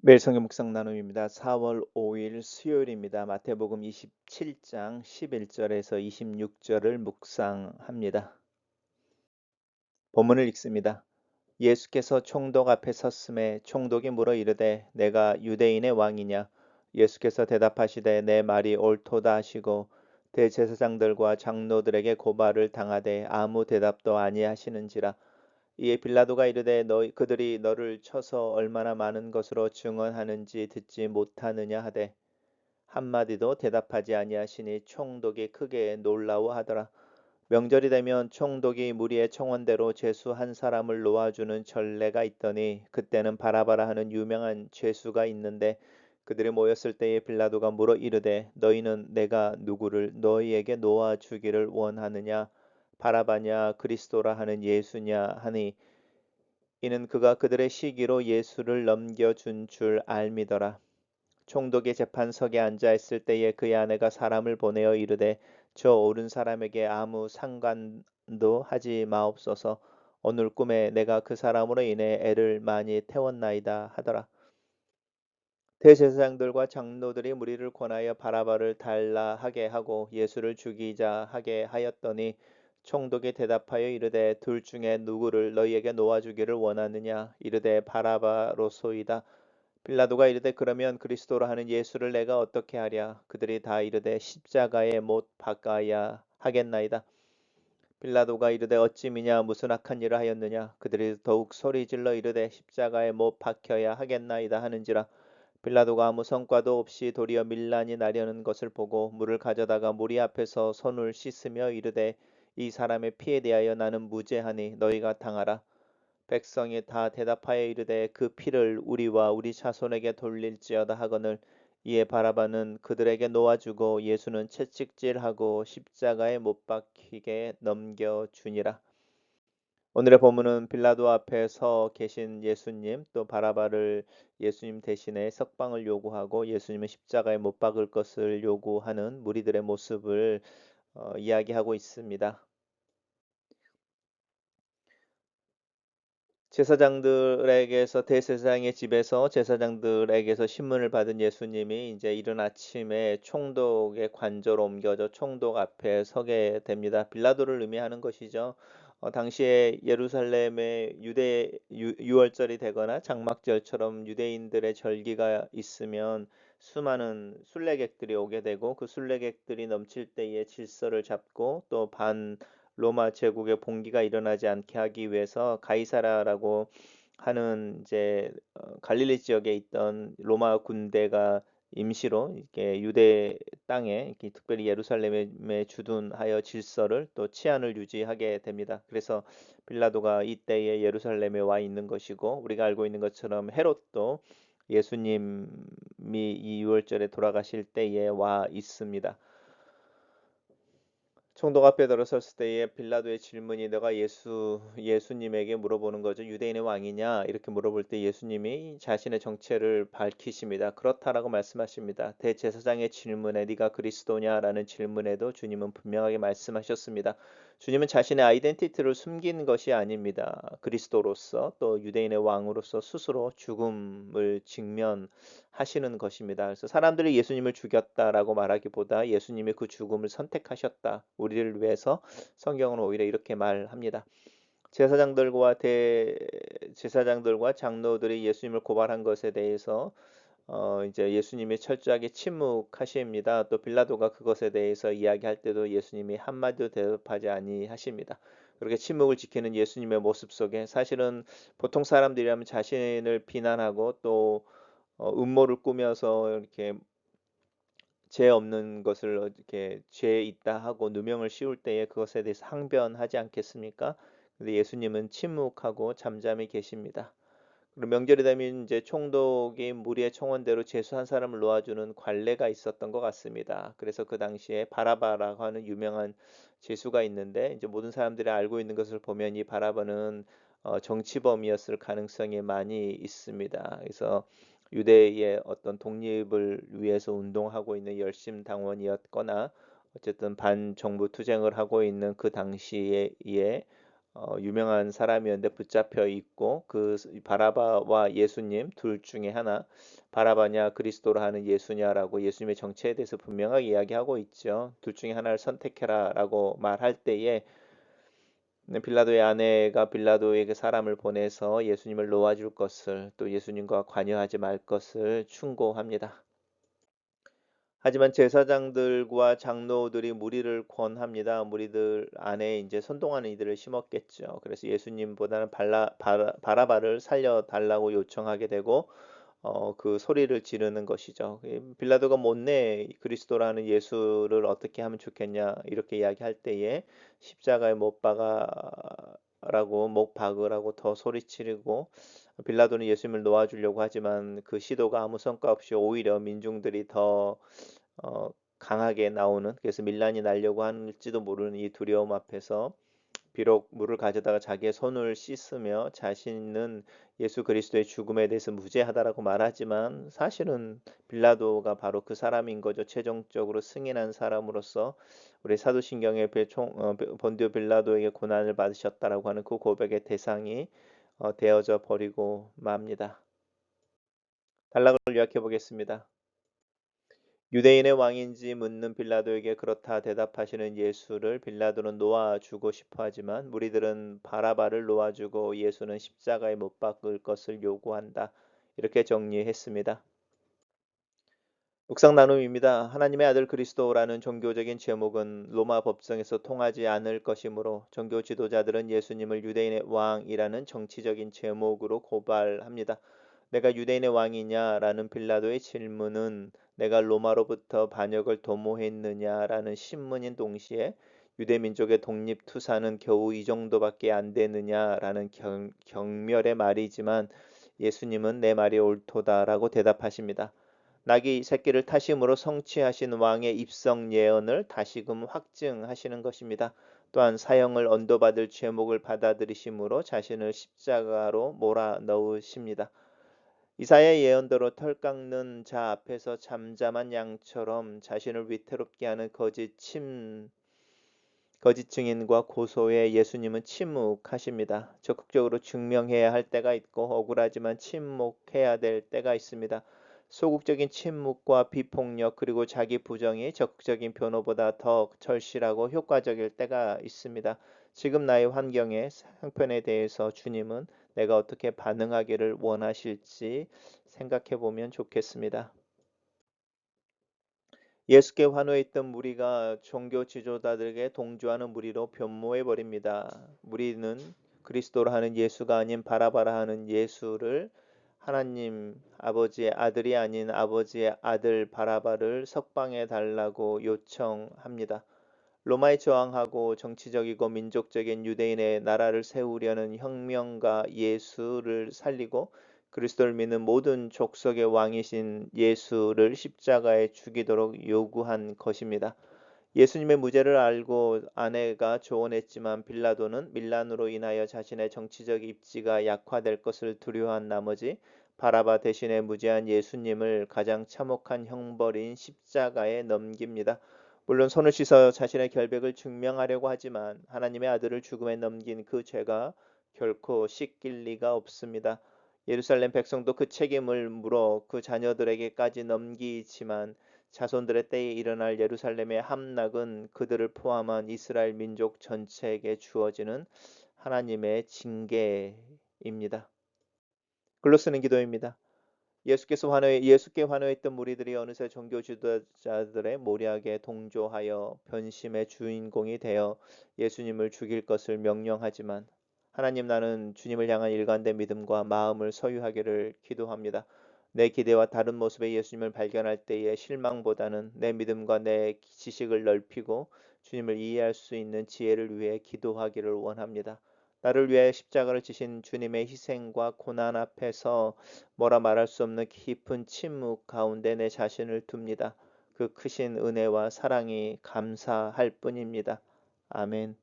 매일 성경 묵상 나눔입니다. 4월 5일 수요일입니다. 마태복음 27장 11절에서 26절을 묵상합니다. 본문을 읽습니다. 예수께서 총독 앞에 섰음에 총독이 물어 이르되 내가 유대인의 왕이냐? 예수께서 대답하시되 내 말이 옳도다 하시고 대제사장들과 장로들에게 고발을 당하되 아무 대답도 아니하시는지라. 이에 빌라도가 이르되 그들이 너를 쳐서 얼마나 많은 것으로 증언하는지 듣지 못하느냐 하되 한마디도 대답하지 아니하시니 총독이 크게 놀라워하더라. 명절이 되면 총독이 무리의 청원대로 죄수 한 사람을 놓아주는 전례가 있더니 그때는 바라바라 하는 유명한 죄수가 있는데 그들이 모였을 때에 빌라도가 물어 이르되 너희는 내가 누구를 너희에게 놓아주기를 원하느냐 바라바냐 그리스도라 하는 예수냐 하니 이는 그가 그들의 시기로 예수를 넘겨준 줄 알미더라. 총독의 재판석에 앉아 있을 때에 그의 아내가 사람을 보내어 이르되 저 오른 사람에게 아무 상관도 하지 마옵소서. 오늘 꿈에 내가 그 사람으로 인해 애를 많이 태웠나이다 하더라. 대제사장들과 장로들이 무리를 권하여 바라바를 달라 하게 하고 예수를 죽이자 하게 하였더니 총독이 대답하여 이르되 둘 중에 누구를 너희에게 놓아주기를 원하느냐 이르되 바라바로소이다. 빌라도가 이르되 그러면 그리스도라 하는 예수를 내가 어떻게 하랴. 그들이 다 이르되 십자가에 못 박아야 하겠나이다. 빌라도가 이르되 어찌 미냐 무슨 악한 일을 하였느냐. 그들이 더욱 소리질러 이르되 십자가에 못 박혀야 하겠나이다 하는지라. 빌라도가 아무 성과도 없이 도리어 밀란이 나려는 것을 보고 물을 가져다가 무리 앞에서 손을 씻으며 이르되 이 사람의 피에 대하여 나는 무죄하니 너희가 당하라. 백성이 다 대답하여 이르되 그 피를 우리와 우리 자손에게 돌릴지어다 하거늘. 이에 바라바는 그들에게 놓아주고 예수는 채찍질하고 십자가에 못 박히게 넘겨주니라. 오늘의 본문은 빌라도 앞에 서 계신 예수님 또 바라바를 예수님 대신에 석방을 요구하고 예수님은 십자가에 못 박을 것을 요구하는 무리들의 모습을 이야기하고 있습니다. 제사장들에게서 대제사장의 집에서 제사장들에게서 신문을 받은 예수님이 이제 이른 아침에 총독의 관저로 옮겨져 총독 앞에 서게 됩니다. 빌라도를 의미하는 것이죠. 당시에 예루살렘에 유월절이 되거나 장막절처럼 유대인들의 절기가 있으면 수많은 순례객들이 오게 되고 그 순례객들이 넘칠 때에 질서를 잡고 또반 로마 제국의 봉기가 일어나지 않게 하기 위해서 가이사라라고 하는 이제 갈릴리 지역에 있던 로마 군대가 임시로 이렇게 유대 땅에 이렇게 특별히 예루살렘에 주둔하여 질서를 또 치안을 유지하게 됩니다. 그래서 빌라도가 이때에 예루살렘에 와 있는 것이고 우리가 알고 있는 것처럼 헤롯도 예수님이 이 유월절에 돌아가실 때에 와 있습니다. 총독 앞에 들어섰을 때에 빌라도의 질문이 너가 예수님에게 물어보는 거죠. 유대인의 왕이냐? 이렇게 물어볼 때 예수님이 자신의 정체를 밝히십니다. 그렇다라고 말씀하십니다. 대제사장의 질문에 네가 그리스도냐라는 질문에도 주님은 분명하게 말씀하셨습니다. 주님은 자신의 아이덴티티를 숨긴 것이 아닙니다. 그리스도로서 또 유대인의 왕으로서 스스로 죽음을 직면하시는 것입니다. 그래서 사람들이 예수님을 죽였다라고 말하기보다 예수님이 그 죽음을 선택하셨다. 우리를 위해서 성경은 오히려 이렇게 말합니다. 제사장들과 장로들이 예수님을 고발한 것에 대해서 이제 예수님이 철저하게 침묵하십니다. 또 빌라도가 그것에 대해서 이야기할 때도 예수님이 한마디도 대답하지 아니하십니다. 그렇게 침묵을 지키는 예수님의 모습 속에 사실은 보통 사람들이라면 자신을 비난하고 또 음모를 꾸며서 이렇게 죄 없는 것을 이렇게 죄 있다 하고 누명을 씌울 때에 그것에 대해서 항변하지 않겠습니까? 근데 예수님은 침묵하고 잠잠히 계십니다. 그리고 명절이 되면 이제 총독이 무리의 청원대로 죄수 한 사람을 놓아주는 관례가 있었던 것 같습니다. 그래서 그 당시에 바라바라고 하는 유명한 죄수가 있는데 이제 모든 사람들이 알고 있는 것을 보면 이 바라바는 정치범이었을 가능성이 많이 있습니다. 그래서 유대의 어떤 독립을 위해서 운동하고 있는 열심 당원이었거나 어쨌든 반정부 투쟁을 하고 있는 그 당시에 유명한 사람이었는데 붙잡혀 있고 바라바와 예수님 둘 중에 하나 바라바냐 그리스도로 하는 예수냐라고 예수님의 정체에 대해서 분명하게 이야기하고 있죠. 둘 중에 하나를 선택해라라고 말할 때에 빌라도의 아내가 빌라도에게 사람을 보내서 예수님을 놓아줄 것을 또 예수님과 관여하지 말 것을 충고합니다. 하지만 제사장들과 장로들이 무리를 권합니다. 무리들 안에 이제 선동하는 이들을 심었겠죠. 그래서 예수님보다는 바라바를 살려달라고 요청하게 되고 그 소리를 지르는 것이죠. 빌라도가 못내 그리스도라는 예수를 어떻게 하면 좋겠냐 이렇게 이야기할 때에 십자가에 못 박아라고 못 박으라고 더 소리치르고 빌라도는 예수님을 놓아주려고 하지만 그 시도가 아무 성과 없이 오히려 민중들이 더 강하게 나오는 그래서 밀란이 나려고 할지도 모르는 이 두려움 앞에서 비록 물을 가져다가 자기의 손을 씻으며 자신은 예수 그리스도의 죽음에 대해서 무죄하다라고 말하지만 사실은 빌라도가 바로 그 사람인 거죠. 최종적으로 승인한 사람으로서 우리 사도신경의 본디오 빌라도에게 고난을 받으셨다라고 하는 그 고백의 대상이 되어져 버리고 맙니다. 단락을 요약해 보겠습니다. 유대인의 왕인지 묻는 빌라도에게 그렇다 대답하시는 예수를 빌라도는 놓아주고 싶어 하지만 무리들은 바라바를 놓아주고 예수는 십자가에 못 박을 것을 요구한다. 이렇게 정리했습니다. 묵상 나눔입니다. 하나님의 아들 그리스도라는 종교적인 제목은 로마 법정에서 통하지 않을 것이므로 종교 지도자들은 예수님을 유대인의 왕이라는 정치적인 제목으로 고발합니다. 내가 유대인의 왕이냐라는 빌라도의 질문은 내가 로마로부터 반역을 도모했느냐라는 신문인 동시에 유대 민족의 독립 투사는 겨우 이 정도밖에 안 되느냐라는 경멸의 말이지만 예수님은 내 말이 옳도다라고 대답하십니다. 낙이 새끼를 타심으로 성취하신 왕의 입성 예언을 다시금 확증하시는 것입니다. 또한 사형을 언도받을 죄목을 받아들이심으로 자신을 십자가로 몰아 넣으십니다. 이사야 예언대로 털 깎는 자 앞에서 잠잠한 양처럼 자신을 위태롭게 하는 거짓 증인과 고소에 예수님은 침묵하십니다. 적극적으로 증명해야 할 때가 있고 억울하지만 침묵해야 될 때가 있습니다. 소극적인 침묵과 비폭력 그리고 자기 부정이 적극적인 변호보다 더 절실하고 효과적일 때가 있습니다. 지금 나의 환경에 형편에 대해서 주님은 내가 어떻게 반응하기를 원하실지 생각해 보면 좋겠습니다. 예수께 환호했던 무리가 종교 지도자들에게 동조하는 무리로 변모해 버립니다. 무리는 그리스도로 하는 예수가 아닌 바라바라 하는 예수를 하나님 아버지의 아들이 아닌 아버지의 아들 바라바를 석방해 달라고 요청합니다. 로마에 저항하고 정치적이고 민족적인 유대인의 나라를 세우려는 혁명가 예수를 살리고 그리스도를 믿는 모든 족속의 왕이신 예수를 십자가에 죽이도록 요구한 것입니다. 예수님의 무죄를 알고 아내가 조언했지만 빌라도는 밀란으로 인하여 자신의 정치적 입지가 약화될 것을 두려워한 나머지 바라바 대신에 무죄한 예수님을 가장 참혹한 형벌인 십자가에 넘깁니다. 물론 손을 씻어 자신의 결백을 증명하려고 하지만 하나님의 아들을 죽음에 넘긴 그 죄가 결코 씻길 리가 없습니다. 예루살렘 백성도 그 책임을 물어 그 자녀들에게까지 넘기지만 자손들의 때에 일어날 예루살렘의 함락은 그들을 포함한 이스라엘 민족 전체에게 주어지는 하나님의 징계입니다. 글로 쓰는 기도입니다. 예수께 환호했던 무리들이 어느새 종교 지도자들의 모략에 동조하여 변심의 주인공이 되어 예수님을 죽일 것을 명령하지만 하나님 나는 주님을 향한 일관된 믿음과 마음을 소유하기를 기도합니다. 내 기대와 다른 모습의 예수님을 발견할 때의 실망보다는 내 믿음과 내 지식을 넓히고 주님을 이해할 수 있는 지혜를 위해 기도하기를 원합니다. 나를 위해 십자가를 지신 주님의 희생과 고난 앞에서 뭐라 말할 수 없는 깊은 침묵 가운데 내 자신을 둡니다. 그 크신 은혜와 사랑이 감사할 뿐입니다. 아멘.